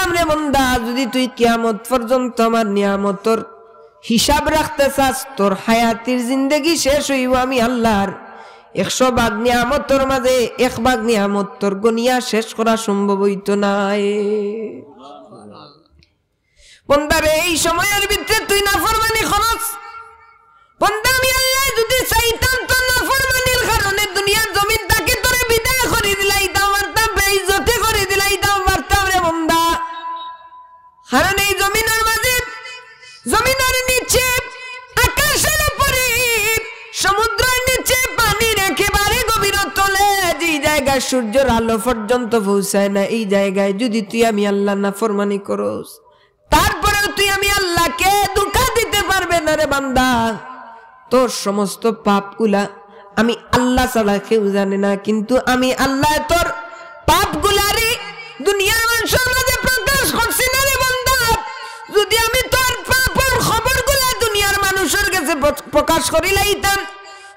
দিলাম রে বান্দা, যদি তুই কিয়ামত পর্যন্ত আমার নিয়ামতর হিসাব রাখতে চাস, তোর হায়াতির জিন্দেগি শেষ হইব আমি আল্লাহর 100 ভাগ নিয়ামতর মাঝে 1 ভাগ নিয়ামত তোর গনিয়া শেষ করা সম্ভব হইতো না। বান্দারে এই সময়ের ভিতরে তুই নাফরমানি করস। বান্দা আমি আল্লাহ যদি চাইতাম তো নাফরমানির কারণে দুনিয়ার জমিন তাকে তোরে বিদায় করে দিলাইতাম, পারতাম বেইজ্জতি করে দিলাইতাম, পারতাম রে বান্দা। কারণ এই জমিনের মাঝে, জমিনের নিচে, আকাশের উপরে, সমুদ্রের নিচে, পানির একেবারে গভীর তলে যে জায়গায় সূর্যের আলো পর্যন্ত পৌঁছায় না, এই জায়গায় যদি তুই আমি আল্লাহ নাফরমানি করস, তারপরেও তুই আমি আল্লাহকে ধোঁকা দিতে পারবে না রে বান্দা। তোর সমস্ত পাপগুলা আমি আল্লাহ ছাড়া কেউ জানে না, কিন্তু আমি আল্লাহ তোর পাপগুলারে দুনিয়ার মানুষের মাঝে প্রকাশ করছি না রে বান্দা। যদি আমি তোর পাপের খবরগুলা দুনিয়ার মানুষের কাছে প্রকাশ করিলাইতাম,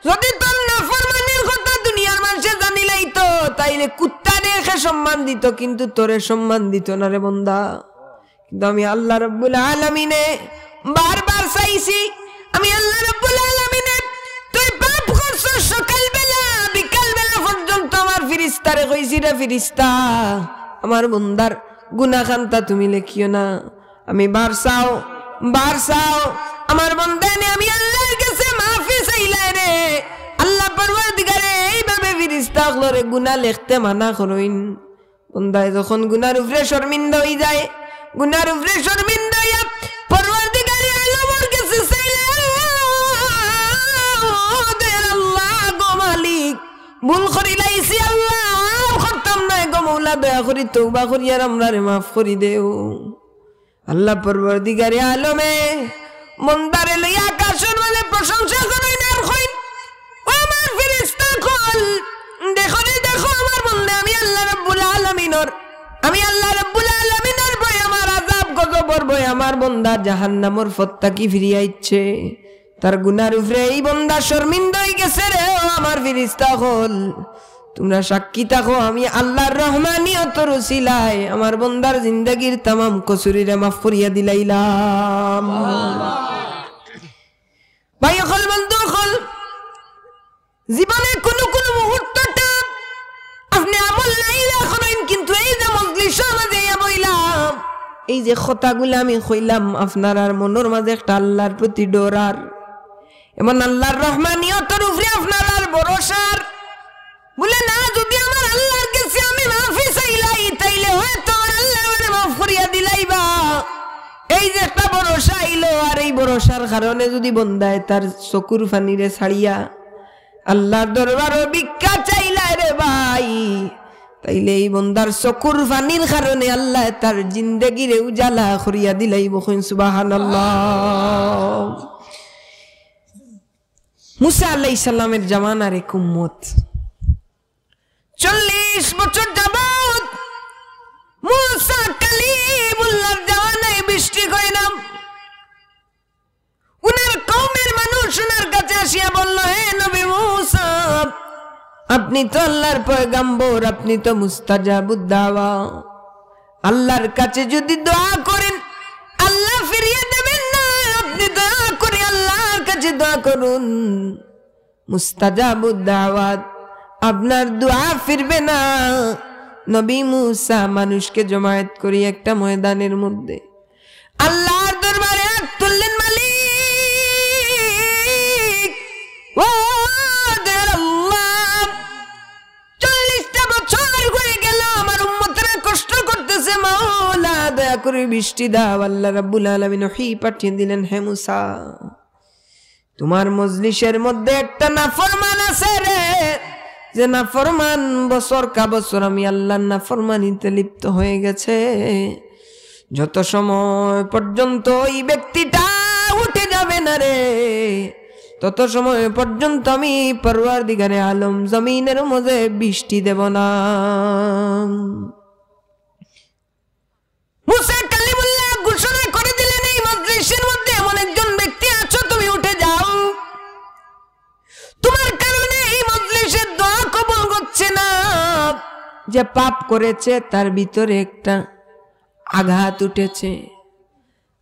যদি তোর নাফরমানির কথা দুনিয়ার মানুষে জানিলাইতো, তাইলে কুত্তা দেখে সম্মান দিত, কিন্তু তোরে সম্মান দিত না রে বান্দা। কিন্তু আমি আল্লাহ রাব্বুল আলামিনে বারবার চাইছি, আমি আল্লাহ রাব্বুল আলামিনে তুই পাপ করছস সকালবেলা বিকালবেলা পর্যন্ত আমার ফেরেশতারে কইছি রে ফেরেশতা, আমার বান্দার গুনাহখানটা তুমি লিখিও না। আমি বারসাও আমার বান্দানে আমি আল্লাহর কাছে মাফি চাইলাই রে আল্লাহ পরওয়ারদিগারে, এইভাবে ফেরেশতাগুলোরে গুনাহ লিখতে মানা করইন। বান্দায় যখন গুনার উপরে শর্মিন্দা হয়ে যায়, গুনার উপরে শর্মিন্দা হইয়া পরওয়ারদিগারে আলমের কাছে চাইলে, আল্লাহ গো মালিক ভুল করিলাইছি, আল্লাহ করতাম না গো মওলা, দয়া করি তওবা করি আর আমরারে মাফ করি দেও। আল্লাহ পরওয়ারদিগারে আলমে মন্দারে লইয়া আকাশের মাঝে প্রশংসা করেন আর কইন, ও আমার ফেরেশতা কল দেখো রে দেখো আমার বান্দা, আমি আল্লাহ রাব্বুল আলামিনের ভয়, আমার আযাব গজবের ভয় আমার বান্দা জাহান্নামের ফত্তা কি ফিরিয়া ইচ্ছে, তার গুনার উপরে এই বান্দা শর্মিন্দা হয়ে গেছে রে। ও আমার ফেরেশতা কল তোমরা সাক্ষী থাকো, আমি আল্লাহর রহমানিয়তের উসিলায় আমার বান্দার জিন্দেগীর तमाम কসুরিরে মাফ করিয়া দিলাইলাম। ভাই হল বন্ধু হল, জীবনে কোন কোন মুহূর্তটা আপনি আমল নাই রাখেন, কিন্তু এই যে মজলিসের মাঝে বইলাম, এই যে কথাগুলো আমি কইলাম, আপনার আর মনের মাঝে একটা আল্লাহর প্রতি ডরার, এমন আল্লাহর রহমানিয়তের উপরে আপনার আর ভরসার, বলে না যদি আমার আল্লাহর কাছে আমি মাফি চাইলাই, তাইলে হয়তো আল্লাহ আমারে মাফ করিয়া দিলাইবা। এই যে একটা ভরসা আইলো, আর এই ভরসার কারণে যদি বন্দায় তার চকুর পানিরে ছাড়িয়া আল্লাহর দরবারে ভিক্ষা চাইলা রে ভাই, তাইলে এই বন্দার চকুর পানির কারণে আল্লাহ তার জিন্দেগিরে উজালা করিয়া দিলাইব। সুবহানাল্লাহ। মুসা আলাইহিস সালামের জামানার এক উম্মত 40 বছর যাবত মুসা কালিমুল্লাহর জামানায় বৃষ্টি হয় না। উনার কওমের মানুষ উনার কাছে আসিয়া বলল, হে নবী মুসা, আপনি তো আল্লাহর পয়গম্বর, আপনি তো মুস্তাজাবুদ দাওয়া, আল্লাহর কাছে যদি দোয়া করেন আল্লাহ ফিরিয়ে দেবেন না, আপনি দোয়া করে আল্লাহর কাছে দোয়া করুন, মুস্তাজাবুদ দাওয়াত, আপনার দোয়া ফিরবে না। নবী মুসা মানুষকে জমায়েত করি একটা ময়দানের মধ্যে আল্লাহর দরবারে হাত তুললেন, মালিক ও আল্লাহ, 40টা বছর হয়ে গেল আমার উম্মতরা কষ্ট করতেছে, মাওলা দয়া করে বৃষ্টি দাও। আল্লাহ রাব্বুল আলামিন ওহী পাঠিয়ে দিলেন, হে মুসা, তোমার মজলিসের মধ্যে একটা নাফরমান আছে রে, যে নাফরমান বছর কা বছর আমি আল্লাহর নাফরমানিতে লিপ্ত হয়ে গেছে, যত সময় পর্যন্ত এই ব্যক্তিটা উঠে যাবে না রে, তত সময় পর্যন্ত আমি পরওয়ারদিগারে আলম জমিনের মধ্যে বৃষ্টি দেব না। মুসা কালিমুল্লাহ ঘোষণা করে দিলেন, এই মজলিসের মধ্যে এমন একজন ব্যক্তি আছো, তুমি উঠে যাও, তোমার কারণে এই মজলিসের দোয়া কবুল হচ্ছে না। যে পাপ করেছে তার ভিতরে একটা আঘাত উঠেছে,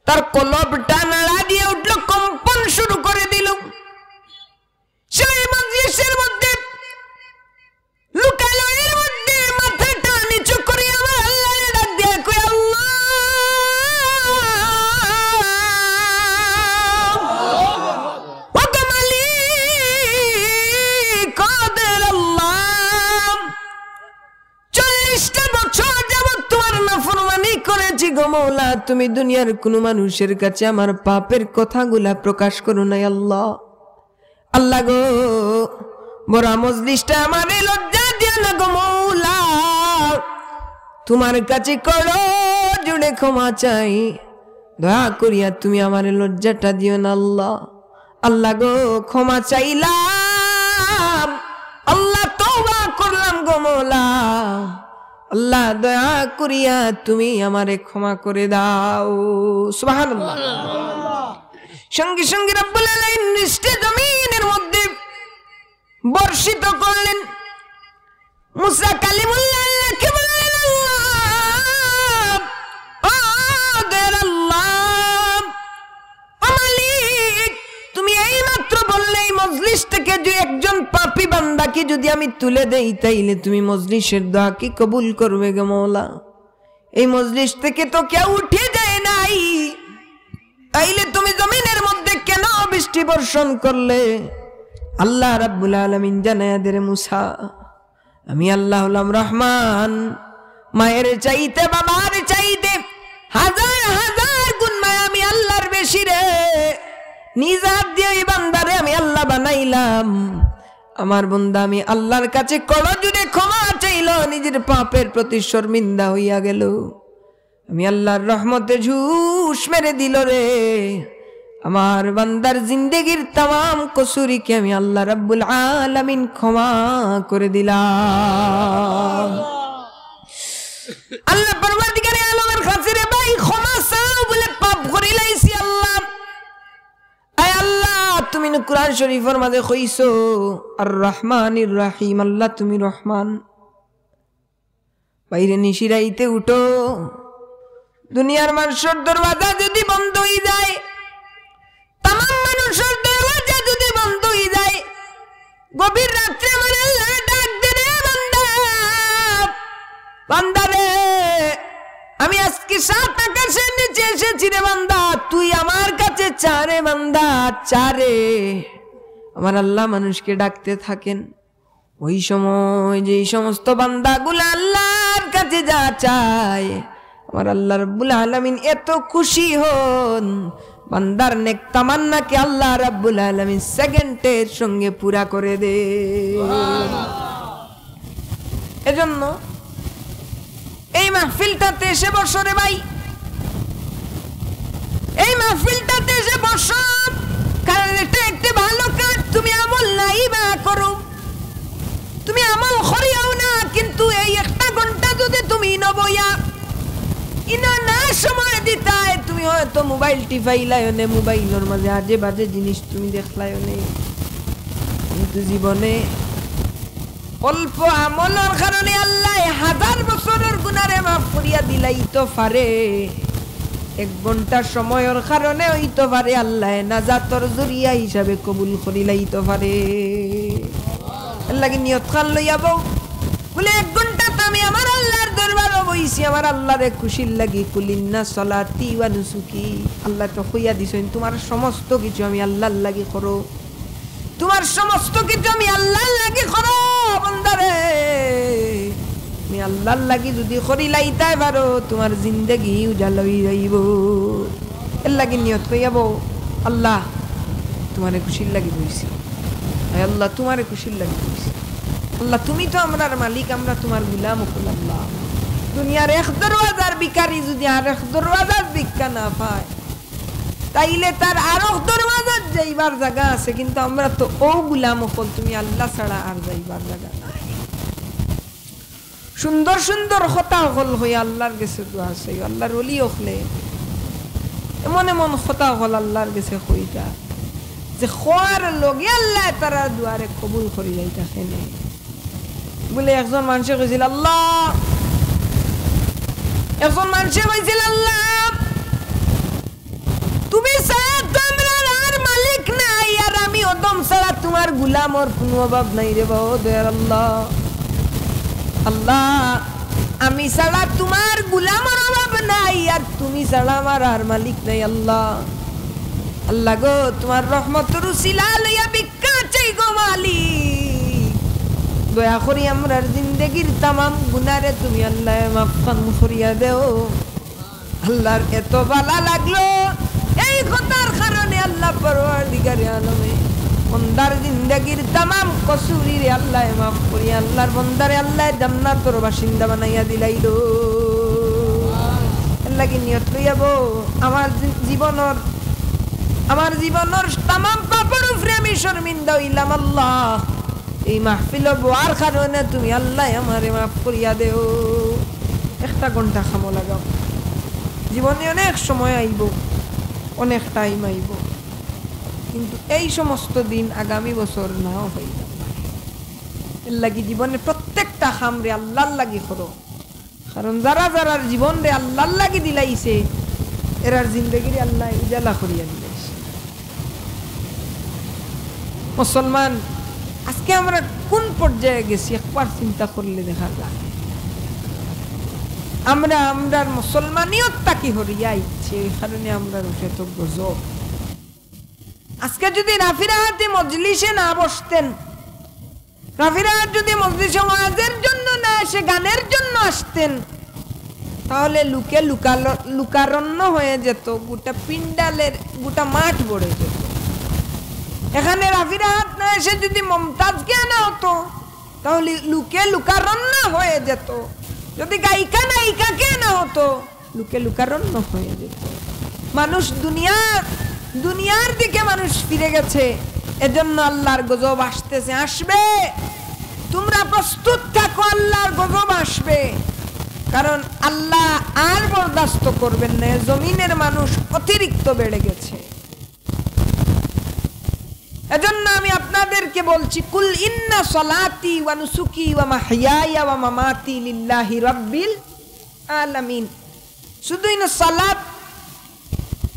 তার কলবটা নাড়া দিয়ে উঠল, কম্পন শুরু করে দিল। সেই মজলিসের মধ্যে লুকালো, এর মধ্যে মাথাটা নিচু করে আমার আল্লাহর ডাক দিয়ে কই, আল্লাহ ও গো মালিক কাদের আল্লাহ, 40টা বছর যাবত তোমার নাফরমানি করেছি গো মওলা, তুমি দুনিয়ার কোন মানুষের কাছে আমার পাপের কথাগুলা প্রকাশ করো নাই আল্লাহ। আল্লাহ গো বড় মজলিসটা আমারে লজ্জা দিও না গো মওলা, তোমার কাছে করো জুড়ে ক্ষমা চাই, দয়া করিয়া তুমি আমারে লজ্জাটা দিও না আল্লাহ। আল্লাহ গো ক্ষমা চাইলাম, আল্লাহ তওবা করলাম গো মওলা, আল্লাহ দয়া করিয়া তুমি আমারে ক্ষমা করে দাও। সুবহানাল্লাহ। সঙ্গে সঙ্গে রব্বুল আলামিন নিষ্ঠে জমিনের মধ্যে বর্ষিত করলেন। মুসা কালিমুল্লাহ আল্লাহকে বললেন, মালিক তুমি এই মাত্র বললে এই মজলিস থেকে যে একজন পাপী বান্দাকে যদি আমি তুলে দেই তাইলে তুমি মজলিসের দোয়া কি কবুল করবে গো মওলা। এই মজলিস থেকে তো কেউ উঠে যায় নাই, তাইলে তুমি জমিনের মধ্যে কেন বৃষ্টি বর্ষণ করলে? আল্লাহ রাব্বুল আলামিন জানায়া দে মুসা, আমি আল্লাহ হলাম রহমান, মায়ের চাইতে বাবার চাইতে হাজার হাজার গুণ মায়া আমি আল্লাহর বেশি রে। নিজ হাত দিয়ে এই বান্দারে আমি আল্লাহ বানাইলাম, আমার বান্দা আমি আল্লাহর কাছে করো জুড়ে ক্ষমা চাইল, নিজের পাপের প্রতি শর্মিন্দা হইয়া গেল, আমি আল্লাহর রহমতে ঝুস মেরে দিল রে। আমার বান্দার জিন্দেগির तमाम কসুরিকে আমি আল্লাহ রাব্বুল আলামিন ক্ষমা করে দিলাম। আল্লাহ পরওয়ারদিগারে আলমের খাতিরে ভাই ক্ষমা চাও বলে পাপ করে লাইছি আল্লাহ। আয় আল্লাহ তুমি কুরআন শরীফের মাঝে কইছো আর রহমানির রহিম, আল্লাহ তুমি রহমান। বাইরে নিশিরাইতে উঠো, দুনিয়ার মানুষের দরওয়াজা যদি বন্ধ হয়ে যায়, तमाम মানুষের দরওয়াজা যদি বন্ধ হয়ে যায়, গভীর রাতে আমার আল্লাহ ডাক দেন, বান্দা বান্দা রে আমি আজকে 7 আকাশের নিচে এসেছি রে বান্দা, তুই আমার কাছে চারে বান্দা চারে। আমার আল্লাহ মানুষকে ডাকতে থাকেন। ওই সময় যে সমস্ত বান্দাগুলো আল্লাহর কাছে যা চায়, আমার আল্লাহ রাব্বুল আলামিন এত খুশি হন, বান্দার নেক তামান্নাকে আল্লাহ রাব্বুল আলামিন সেকেন্ডের সঙ্গে পুরা করে দে। এজন্য এই মাহফিলটাতে এসে বসো রে ভাই, এই মাহফিলটাতে এসে বসো, কারণ এটা একটা ভালো কাজ। তুমি আমল নাই বা করো, তুমি আমল করিও না, কিন্তু এই 1 ঘন্টা যদি তুমি নবইয়া ইনা না সময় দিতায়, তুমি হয়তো মোবাইল টিপাইলায় নে, মোবাইলের মাঝে আজে বাজে জিনিস তুমি দেখলায় নে, কিন্তু জীবনে অল্প আমলের কারণে আল্লাহ 1000 বছরের গুনারে মাফ করিয়া দিলাই তো পারে। 1 ঘন্টা সময়ের কারণে হইতো পারে আল্লাহ নাজাতর জরিয়া হিসাবে কবুল করিলাই তো পারে। আল্লাহ কি নিয়ত খান লইয়া বউ বলে 1 ঘন্টা তো আমি আমার আল্লাহর দরবারে বইছি, আমার আল্লাহরে খুশির লাগি কুলিন্না সলাতি ওয়া নুসুকি। আল্লাহ তো কইয়া দিছেন তোমার সমস্ত কিছু আমি আল্লাহর লাগি করো, তোমার সমস্ত কিছু আমি আল্লাহর লাগি করো বান্দারে। আমি আল্লাহর লাগি যদি করি লাইতাই পারো, তোমার জিন্দেগি উজাল হই যাইব। এর লাগি নিয়ত কইয়াব, আল্লাহ তোমারে খুশির লাগি বইছি, আল্লাহ তোমারে খুশির লাগি বইছি। আল্লাহ তুমি তো আমরার মালিক, আমরা তোমার গোলাম। আল্লাহ দুনিয়ার 1 দরওয়াজার ভিখারি যদি আর 1 দরওয়াজার ভিক্ষা না পায়, তাইলে তার আর 1 দরওয়াজার যাইবার জায়গা আছে, কিন্তু আমরা তো ও গোলাম হল, তুমি আল্লাহ ছাড়া আর যাইবার জায়গা নাই। সুন্দর সুন্দর কথা হল হয়ে আল্লাহর কাছে দোয়া আছে, আল্লাহর ওলি হলে এমন এমন কথা হল আল্লাহর কাছে কইতা যে খোয়ার লগে আল্লাহ তারা দুয়ারে কবুল করে যাইতা। খেনে বলে একজন মানুষে কইছিল, আল্লাহ এখন মানুষে কইছিল আল্লাহ তুমি ছাড়া তোমার আর মালিক নাই, আর আমি ওদম ছাড়া তোমার গোলামর কোনো অভাব নাই রে বাবা দয়ার আল্লাহ। আল্লাহ আমি ছাড়া তোমার গোলামর অভাব নাই, আর তুমি ছাড়া আমার আর মালিক নাই আল্লাহ। আল্লাহ গো তোমার রহমতের উসিলা লইয়া ভিক্ষা চাই গো মালিক, দয়া করি আমরার জিন্দেগির তামাম গুনারে তুমি আল্লাহ মাফ করিয়া দেও। আল্লাহর এত ভালো লাগলো এই কথার কারণে আল্লাহ পরওয়ারদিগারে আলমে বন্দার জিন্দেগির তামাম কসুরিরে আল্লাহ মাফ করিয়া আল্লাহর বন্দারে আল্লাহ জান্নাতের বাসিন্দা বানাইয়া দিলাইলো। আল্লাহ কি নিয়ত লইয়াবো আমার জীবনের তামাম পাপের উপরে আমি শর্মিন্দা হইলাম আল্লাহ, এই মাহফিল বোয়ার কারণে তুমি আল্লাহ আমারে মাফ করিয়া দেও। একটা ঘন্টা খামো লাগাও, জীবনে অনেক সময় আইব, অনেক টাইম আইব, কিন্তু এই সমস্ত দিন আগামী বছর নাও হইল। এর লাগি জীবনে প্রত্যেকটা খামরে আল্লাহর লাগি করো, কারণ যারা যারার জীবন রে আল্লাহর লাগি দিলাইছে এরার জিন্দগির আল্লাহ উজালা করিয়া দিলাইছে। মুসলমান আজকে আমরা কোন পর্যায়ে গেছি একবার চিন্তা করলে দেখা যায়। আমরার মুসলমানিয়তটা কি হরিয়া ইচ্ছে, এই কারণে আমরা উঠে তো গজব। আজকে যদি রাফিরাহাতে মজলিসে না বসতেন, রাফিরাহাত যদি মজলিসে ওয়াজের জন্য না এসে গানের জন্য আসতেন, তাহলে লুকে লুকারণ্য হয়ে যেত, গোটা পিন্ডালের গোটা মাঠ ভরে যেত। এখানে রাফিরাহাত না এসে যদি মমতাজকে আনা হতো, তাহলে লুকে লুকারণ্য হয়ে যেত। যদি গায়িকা নায়িকাকে আনা হতো, লুকে লুকারণ্য হয়ে যেত। মানুষ দুনিয়ার দিকে মানুষ ফিরে গেছে, এজন্য আল্লাহর গজব আসতেছে, আসবে। তোমরা প্রস্তুত থাকো, আল্লাহর গজব আসবে। কারণ আল্লাহ আর বরদাস্ত করবেন না, জমিনের মানুষ অতিরিক্ত বেড়ে গেছে। এজন্য আমি আপনাদেরকে বলছি, কুল ইন্না সলাতি ওয়া নুসুকি ওয়া মাহইয়ায়া ওয়া মামাতি লিল্লাহি রাব্বিল আলামিন। শুধুই না সালাত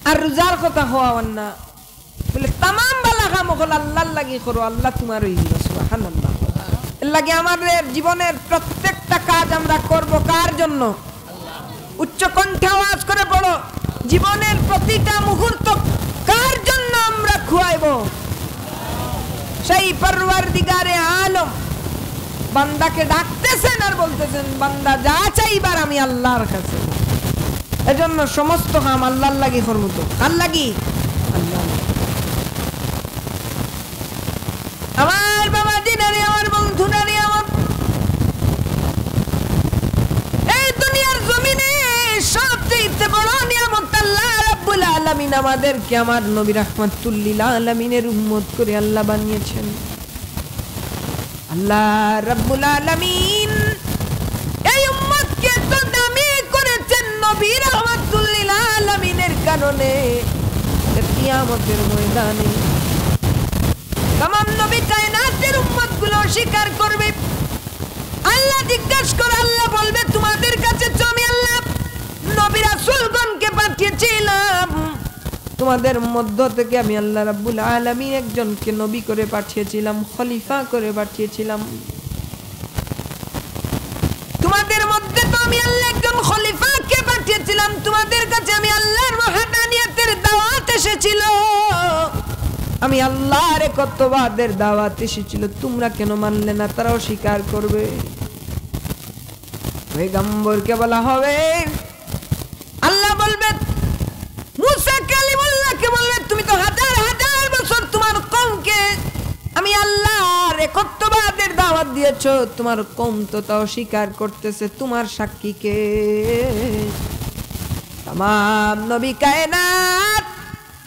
আর রোজার কথা হওয়া না, বলে তামাম বালা কাম হল আল্লাহর লাগি করো, আল্লাহ তোমার হইল। সুবহানাল্লাহ। এর লাগে আমাদের জীবনের প্রত্যেকটা কাজ আমরা করব কার জন্য? উচ্চ কণ্ঠে আওয়াজ করে পড়ো, জীবনের প্রতিটা মুহূর্ত কার জন্য আমরা খুয়াইব? সেই পরওয়ারদিগারে আলম বান্দাকে ডাকতেছেন আর বলতেছেন, বান্দা যা চাইবার আমি আল্লাহর কাছে। এজন্য সমস্ত কাম আল্লাহর লাগি করবো। তো কার লাগি? আল্লাহ। আমার বাবা দিনারে, আমার বন্ধুনারে, আমার এই দুনিয়ার জমিনে সবচেয়ে বড় নিয়ামত আল্লাহ রাব্বুল আলামিন আমাদেরকে আমার নবী রাহমাতুল লিল আলামিনের উম্মত করে আল্লাহ বানিয়েছেন। আল্লাহ রাব্বুল আলামিন এই উম্মতকে তো দামি করেছেন নবী রাহমাতুল লিল আলামিনের কারণে। কিয়ামতের ময়দানে तमाम नबी कायनातेर उम्मतগুলো স্বীকার করবে। আল্লাহ জিজ্ঞাসা করে, আল্লাহ বলবে তোমাদের কাছে তো আমি আল্লাহ নবী রাসূলগণকে পাঠিয়েছিলাম, তোমাদের মধ্য থেকে আমি আল্লাহ রাব্বুল আলামিন একজনকে নবী করে পাঠিয়েছিলাম, খলিফা করে পাঠিয়েছিলাম। তোমাদের মধ্যে তো আমি আল্লাহ একজন খলিফাকে পাঠিয়েছিলাম, তোমাদের কাছে আমি আল্লাহর ওয়াহদানিয়তের দাওয়াত এসেছিল, আমি আল্লাহর একত্ববাদের দাওয়াত এসেছিল। তোমরা কেন মানলে না? তারাও স্বীকার করবে। পয়গম্বরকে বলা হবে, আল্লাহ বলবে মুসা কালিমুল্লাহকে বলবে, তুমি তো হাজার হাজার বছর তোমার কওমকে আমি আল্লাহর একত্ববাদের দাওয়াত দিয়েছো, তোমার কওম তো তাও স্বীকার করতেছে, তোমার সাক্ষী কে? तमाम নবী কায়নাত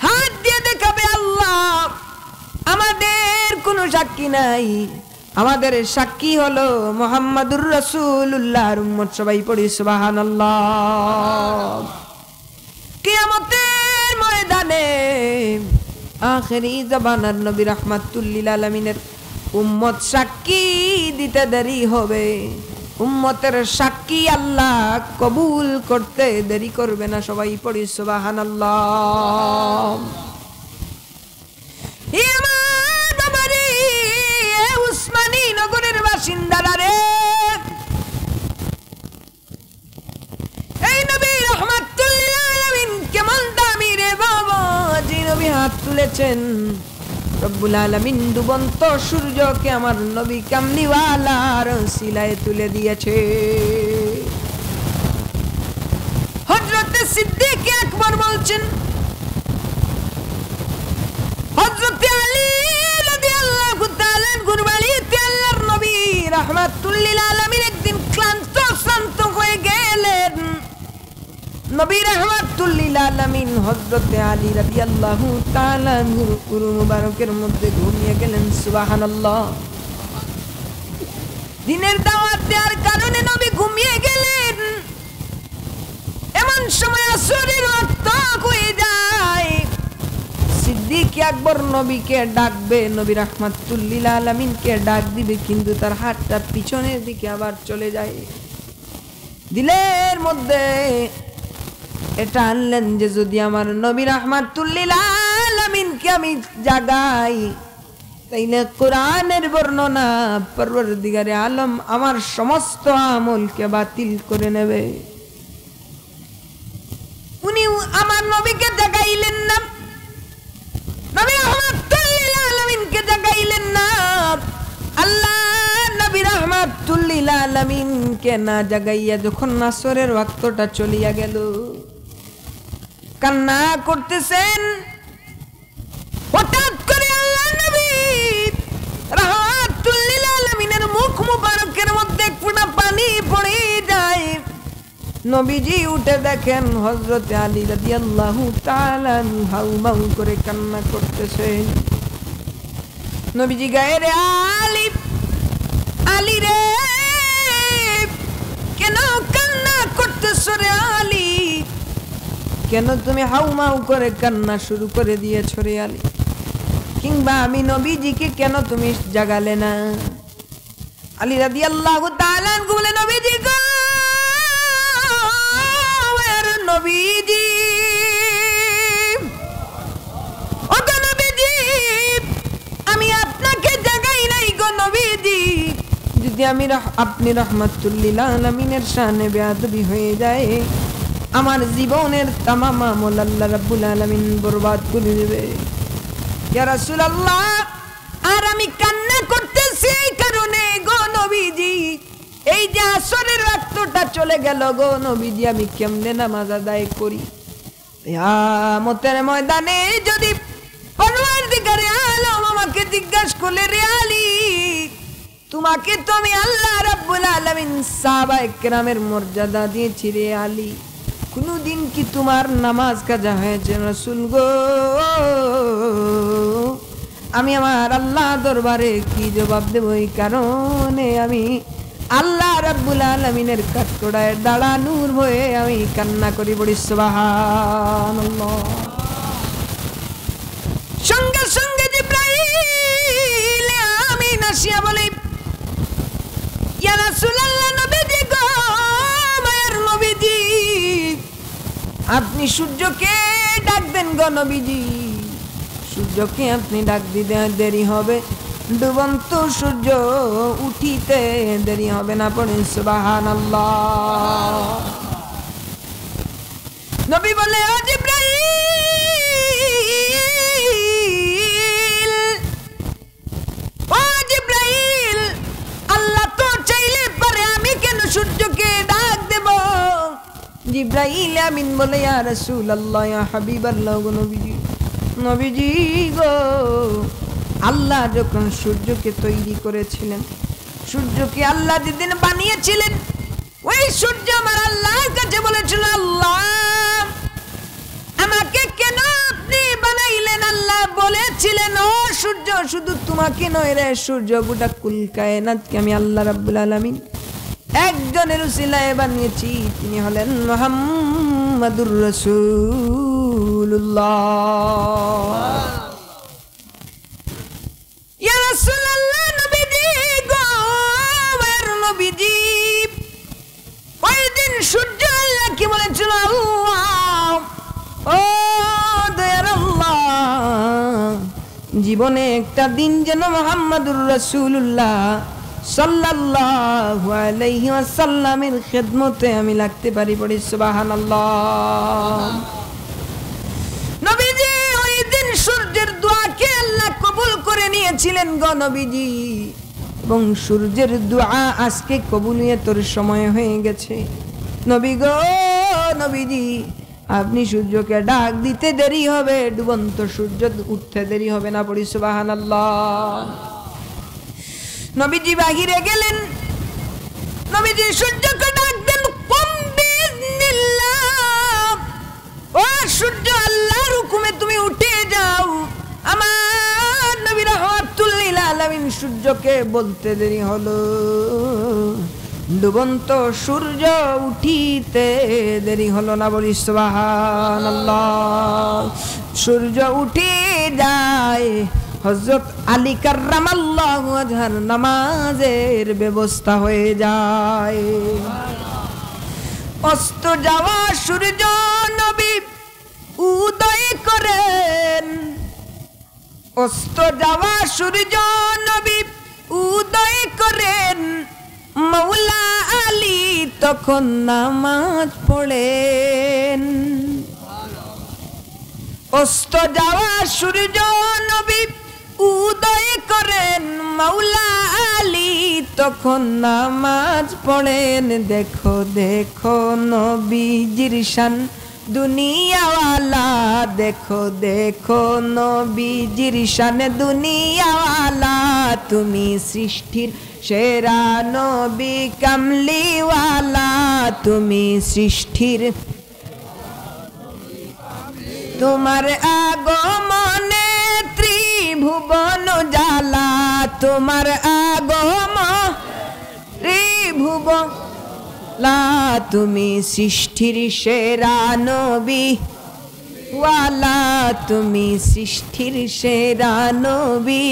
হাত দিয়ে দেখাবে, আল্লাহ আমাদের কোনো সাক্ষী নাই, আমাদের সাক্ষী হলো মুহাম্মাদুর রাসূলুল্লাহর উম্মত। সবাই পড়ি সুবহানাল্লাহ। কিয়ামতের ময়দানে আখেরি জামানার নবী রাহমাতুল লিল আলামিনের উম্মত সাক্ষী দিতে দেরি হবে। উম্মতের সাক্ষী আল্লাহ কবুল করতে দেরি করবে না। সবাই পড়ি সুবহানাল্লাহ। উসমানী নগরের বাসিন্দারা রে, এই নবী রাহমাতুল লিল আলামিন কেমন দামি রে বাবা, যে নবী হাত তুলেছেন রব্বুল আলামিন ডুবন্ত সূর্যকে আমার নবী কামলিওয়ালার সিলায় তুলে দিয়েছে। হযরত সিদ্দিক আকবর বলছেন, হযরত আলী রাদিয়াল্লাহু তাআলা গুরবালিতে আল্লাহর নবী রাহমাতুল লিল আলামিন একদিন ক্লান্ত হয়ে গেলেন। নবী রাহমাতুল লিল আলামিন হযরত আলী রাদিয়াল্লাহু তাআলা গুরু মুবারকের মধ্যে ঘুমিয়ে গেলেন। সুবহানাল্লাহ। দিনের দাওয়াত দেওয়ার কারণে নবী ঘুমিয়ে গেলেন। এমন সময় আসরের ওয়াক্ত হয়ে যায়। সিদ্দিক আকবর নবীকে ডাকবে, নবী রাহমাতুল লিল আলামিনকে ডাক দিবে, কিন্তু তার হাতটা পিছনের দিকে আবার চলে যায়। দিলের মধ্যে এটা আনলেন যে যদি আমার নবী রাহমাতুল লিল আলামিনকে আমি জাগাই তাইলে কোরআনের বর্ণনা পরওয়ারদিগারে আলম আমার সমস্ত আমলকে বাতিল করে নেবে। উনি আমার নবীকে জাগাইলেন না, নবী রাহমাতুল লিল আলামিনকে জাগাইলেন না। আল্লাহ নবী রাহমাতুল লিল আলামিনকে না জাগাইয়া যখন আসরের ওয়াক্তটা চলিয়া গেল, কান্না করতেছেন। হঠাৎ করে আল্লাহ নবী রাহমাতুল লিল আলামিনের মুখ মুবারকের মধ্যে ফোঁটা পানি পড়ে যায়। নবীজি উঠে দেখেন হযরত আলী রাদিয়াল্লাহু তাআলা হাউমাউ করে কান্না করতেছেন। নবীজি গায়ে রে আলী, আলী রে কেন কান্না করতেছো রে আলী, কেন তুমি হাউমাউ করে কান্না শুরু করে দিয়েছো রে আলী, কিংবা আমি নবীজিকে কেন তুমি জাগালে না? আলী রাদিয়াল্লাহু তাআলা বলে, নবীজি গো, নবীজি, ও গো নবীজি, আমি আপনাকে জাগাই নাই গো নবীজি। যদি আমি আপনি রাহমাতুল লিল আলামিনের শানে বেয়াদবি হয়ে যায়, আমার জীবনের তামাম আমল আল্লাহ রাব্বুল আলামিন বরবাদ করে দেবে। ইয়া রাসূলুল্লাহ, আর আমি কান্না করতেছি এই কারণে গো নবীজি, এই যে আসরের ওয়াক্তটা চলে গেল গো নবীজি, আমি কেমনে নামাজ আদায় করি? কিয়ামতের ময়দানে যদি পরওয়ারদিগারে আলম আমাকে জিজ্ঞাসা করলে, রে আলী, তোমাকে তো আমি আল্লাহ রাব্বুল আলামিন সাহাবায়ে কেরামের মর্যাদা দিয়েছি রে আলী, কোনদিন কি তোমার নামাজ কাজা হয়েছে রাসূল গো? আমি আমার আল্লাহ দরবারে কি জবাব দেব? এই কারণে আমি আল্লাহ রাব্বুল আলামিনের কাঠগড়ায় দাঁড়া নূর হয়ে আমি কান্না করি, বলি সুবহানাল্লাহ। সঙ্গে সঙ্গে জিবরাইল আমিন আসিয়া বলে, ইয়া রাসূলুল্লাহ, নবীজি গো, মায়ের নবীজি, আপনি সূর্যকে ডাক দেন গো নবীজি, সূর্যকে আপনি ডাক দিতে দেরি হবে, ডুবন্ত সূর্য উঠিতে দেরি হবে না, পড়েন সুবহানাল্লাহ। নবী বলে, ও জিবরাইল, ও জিবরাইল, আল্লাহ তো চাইলে পারে, আমি কেন সূর্যকে ডাক দেব? জিবরাইল আমিন বলে, ইয়া রাসূলুল্লাহ, ইয়া হাবিবাল্লাহ গো নবীজি, নবীজি গো, আল্লাহ যখন সূর্যকে তৈরি করেছিলেন, সূর্যকে আল্লাহ যেদিন বানিয়েছিলেন, ওই সূর্য আমার আল্লাহর কাছে বলেছিল, আল্লাহ আমাকে কেন আপনি বানাইলেন? আল্লাহ বলেছিলেন, ও সূর্য, শুধু তোমাকে নয় রে সূর্য, গোটা কুল কায়নাতকে আমি আল্লাহ রাব্বুল আলামিন একজনের উসিলায় বানিয়েছি, তিনি হলেন মুহাম্মাদুর রাসূলুল্লাহ। ইয়া রাসূলুল্লাহ, নবীজি গো, আমার নবীজি, রেখে বলেছিল, আল্লাহ, ও দয়ার আল্লাহ, জীবনে একটা দিন যেন মুহাম্মাদুর রাসূলুল্লাহ সাল্লাল্লাহু আলাইহি ওয়াসাল্লামের খিদমতে আমি লাগতে পারি। পড়ি সুবহানাল্লাহ। নবীজি ওই দিন সূর্যের দোয়াকে আল্লাহ কবুল করে নিয়েছিলেন গো নবীজি, এবং সূর্যের দোয়া আজকে কবুলিয়তের সময় হয়ে গেছে। নবী গো নবীজি, আপনি সূর্যকে ডাক দিতে দেরি হবে, ডুবন্ত সূর্য উঠতে দেরি হবে না। পড়ি সুবহানাল্লাহ। নবীজি বাহিরে গেলেন, নবীজি সূর্যকে ডাক দেন, কুম বিইজনিল্লাহ, ও সূর্য আল্লাহর হুকুমে তুমি উঠে যাও। আমার নবী রাহমাতুল লিল আলামিন সূর্যকে বলতে দেরি হলো, ডুবন্ত সূর্য উঠিতে দেরি হলো না। বলি সুবহানাল্লাহ। সূর্য উঠে যায়, হযরত আলী কাররামাল্লাহু ওয়াজহার নামাজের ব্যবস্থা হয়ে যায়। অস্ত যাওয়া সূর্য নবী উদয় করেন, অস্ত যাওয়া সূর্য নবী উদয় করেন। মৌলা আলী তখন নামাজ পড়েন। অস্ত যাওয়া সূর্য নবী উদয় করেন, মৌলা আলী তখন নামাজ পড়েন। দেখো দেখো নবীজির শান দুনিয়াওয়ালা, দেখো দেখো নবীজির শান দুনিয়াওয়ালা। তুমি সৃষ্টির সেরা নবী কামলিওয়ালা, তুমি সৃষ্টির, তোমার আগমনে ত্রিভুবন জ্বালা, তোমার আগমন ত্রিভুবন লা। তুমি সৃষ্টির সেরা নবী ওয়ালা, তুমি সৃষ্টির সেরা নবী।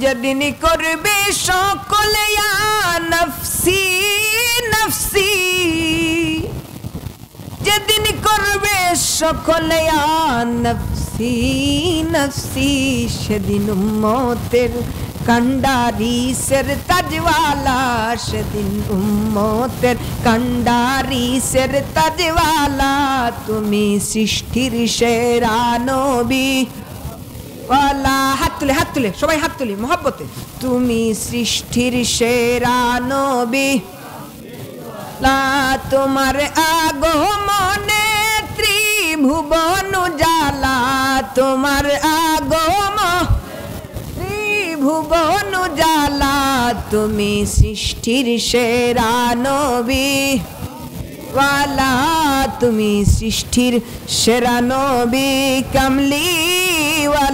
যেদিন করবে সকলে ইয়া নফসি নফসি, যেদিন করবে সকলে ইয়া নফসি নফসি, সেদিন উম্মতের কান্ডারি সের তাজওয়ালা, সেদিন উম্মতের কান্ডারি সের তাজওয়ালা। তুমি সৃষ্টির সেরা নবী ওয়ালা। হাত তুলে, হাত তুলে, সবাই হাত তুলি মহব্বতে। তুমি সৃষ্টির সেরা নবী, তোমার আগমনে ত্রিভুবন জ্বালা, তোমার আগমন ত্রিভুবন জ্বালা। তুমি সৃষ্টির সেরা নবী ওয়ালা, তুমি সৃষ্টির সেরা নবী কামলিওয়ালা।